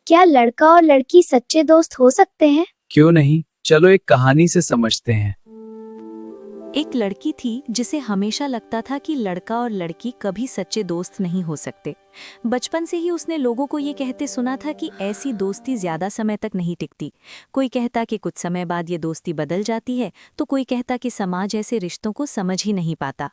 क्या लड़का और लड़की सच्चे दोस्त हो सकते हैं? क्यों नहीं, चलो एक कहानी से समझते हैं। एक लड़की थी जिसे हमेशा लगता था कि लड़का और लड़की कभी सच्चे दोस्त नहीं हो सकते। बचपन से ही उसने लोगों को ये कहते सुना था कि ऐसी दोस्ती ज्यादा समय तक नहीं टिकती। कोई कहता कि कुछ समय बाद ये दोस्ती बदल जाती है, तो कोई कहता कि समाज ऐसे रिश्तों को समझ ही नहीं पाता।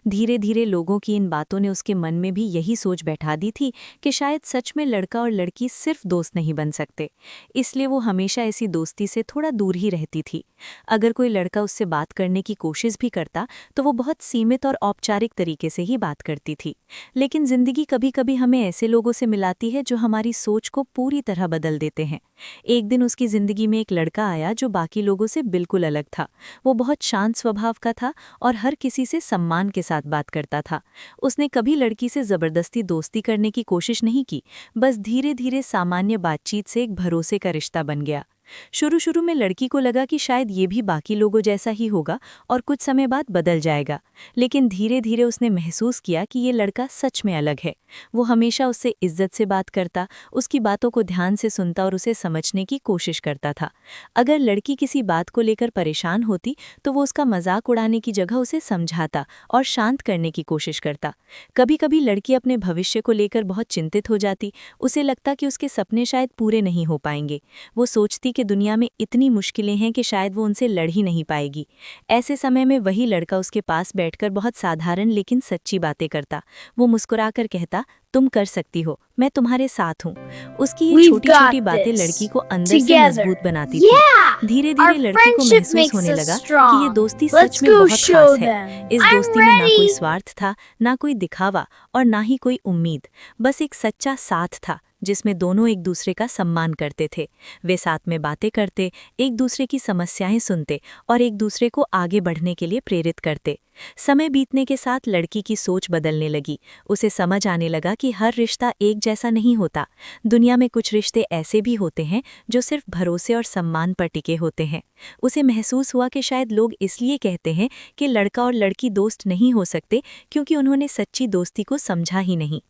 धीरे धीरे लोगों की इन बातों ने उसके मन में भी यही सोच बैठा दी थी कि शायद सच में लड़का और लड़की सिर्फ दोस्त नहीं बन सकते। इसलिए वो हमेशा ऐसी दोस्ती से थोड़ा दूर ही रहती थी। अगर कोई लड़का उससे बात करने की कोशिश भी करता तो वो बहुत सीमित और औपचारिक तरीके से ही बात करती थी। लेकिन जिंदगी कभी कभी हमें ऐसे लोगों से मिलाती है जो हमारी सोच को पूरी तरह बदल देते हैं। एक दिन उसकी जिंदगी में एक लड़का आया जो बाकी लोगों से बिल्कुल अलग था। वो बहुत शांत स्वभाव का था और हर किसी से सम्मान के साथ बात करता था। उसने कभी लड़की से जबरदस्ती दोस्ती करने की कोशिश नहीं की, बस धीरे धीरे सामान्य बातचीत से एक भरोसे का रिश्ता बन गया। शुरू शुरू में लड़की को लगा कि शायद ये भी बाकी लोगों जैसा ही होगा और कुछ समय बाद बदल जाएगा। लेकिन धीरे धीरे उसने महसूस किया कि ये लड़का सच में अलग है। वो हमेशा उससे इज्जत से बात करता, उसकी बातों को ध्यान से सुनता और उसे समझने की कोशिश करता था। अगर लड़की किसी बात को लेकर परेशान होती तो वो उसका मजाक उड़ाने की जगह उसे समझाता और शांत करने की कोशिश करता। कभी कभी लड़की अपने भविष्य को लेकर बहुत चिंतित हो जाती। उसे लगता कि उसके सपने शायद पूरे नहीं हो पाएंगे। वो सोचती कि दुनिया में इतनी मुश्किलें हैं कि शायद वो उनसे लड़ ही नहीं पाएगी। ऐसे समय में वही लड़का उसके पास बैठकर बहुत साधारण लेकिन सच्ची बातें करता। वो मुस्कुराकर कहता, तुम कर सकती हो, मैं तुम्हारे साथ हूँ। उसकी ये We've छोटी got छोटी बातें this लड़की को अंदर से together. मजबूत बनाती Yeah! थी। धीरे Our धीरे लड़की को friendship महसूस makes होने us लगा कि ये strong. दोस्ती Let's सच में go बहुत show खास है। them. इस I'm दोस्ती में ना कोई ready. स्वार्थ था, ना कोई दिखावा और ना ही कोई उम्मीद। बस एक सच्चा साथ था जिसमें दोनों एक दूसरे का सम्मान करते थे। वे साथ में बातें करते, एक दूसरे की समस्याएं सुनते और एक दूसरे को आगे बढ़ने के लिए प्रेरित करते। समय बीतने के साथ लड़की की सोच बदलने लगी। उसे समझ आने लगा कि हर रिश्ता एक जैसा नहीं होता। दुनिया में कुछ रिश्ते ऐसे भी होते हैं जो सिर्फ भरोसे और सम्मान पर टिके होते हैं। उसे महसूस हुआ कि शायद लोग इसलिए कहते हैं कि लड़का और लड़की दोस्त नहीं हो सकते क्योंकि उन्होंने सच्ची दोस्ती को समझा ही नहीं।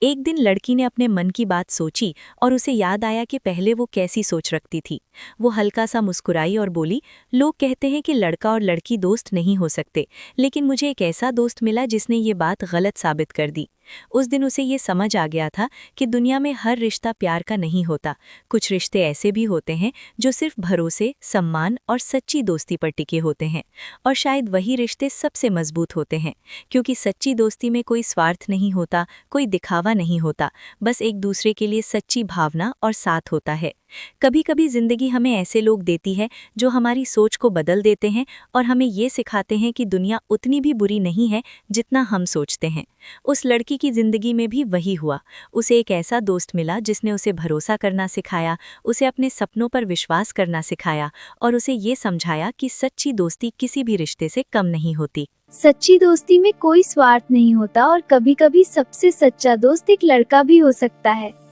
एक दिन लड़की ने अपने मन की बात सोची और उसे याद आया कि पहले वो कैसी सोच रखती थी। वो हल्का सा मुस्कुराई और बोली, लोग कहते हैं कि लड़का और लड़की दोस्त नहीं हो सकते, लेकिन मुझे एक ऐसा दोस्त मिला जिसने ये बात गलत साबित कर दी। उस दिन उसे ये समझ आ गया था कि दुनिया में हर रिश्ता प्यार का नहीं होता। कुछ रिश्ते ऐसे भी होते हैं जो सिर्फ भरोसे, सम्मान और सच्ची दोस्ती पर टिके होते हैं। और शायद वही रिश्ते सबसे मजबूत होते हैं, क्योंकि सच्ची दोस्ती में कोई स्वार्थ नहीं होता, कोई दिखावा नहीं होता, बस एक दूसरे के लिए सच्ची भावना और साथ होता है। कभी कभी जिंदगी हमें ऐसे लोग देती है जो हमारी सोच को बदल देते हैं और हमें ये सिखाते हैं कि दुनिया उतनी भी बुरी नहीं है जितना हम सोचते हैं। उस लड़की की जिंदगी में भी वही हुआ। उसे एक ऐसा दोस्त मिला जिसने उसे भरोसा करना सिखाया, उसे अपने सपनों पर विश्वास करना सिखाया और उसे ये समझाया कि सच्ची दोस्ती किसी भी रिश्ते से कम नहीं होती। सच्ची दोस्ती में कोई स्वार्थ नहीं होता और कभी-कभी सबसे सच्चा दोस्त एक लड़का भी हो सकता है।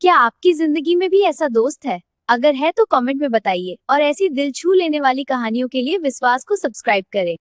क्या आपकी जिंदगी में भी ऐसा दोस्त है? अगर है तो कमेंट में बताइए और ऐसी दिल छू लेने वाली कहानियों के लिए विश्वास को सब्सक्राइब करें।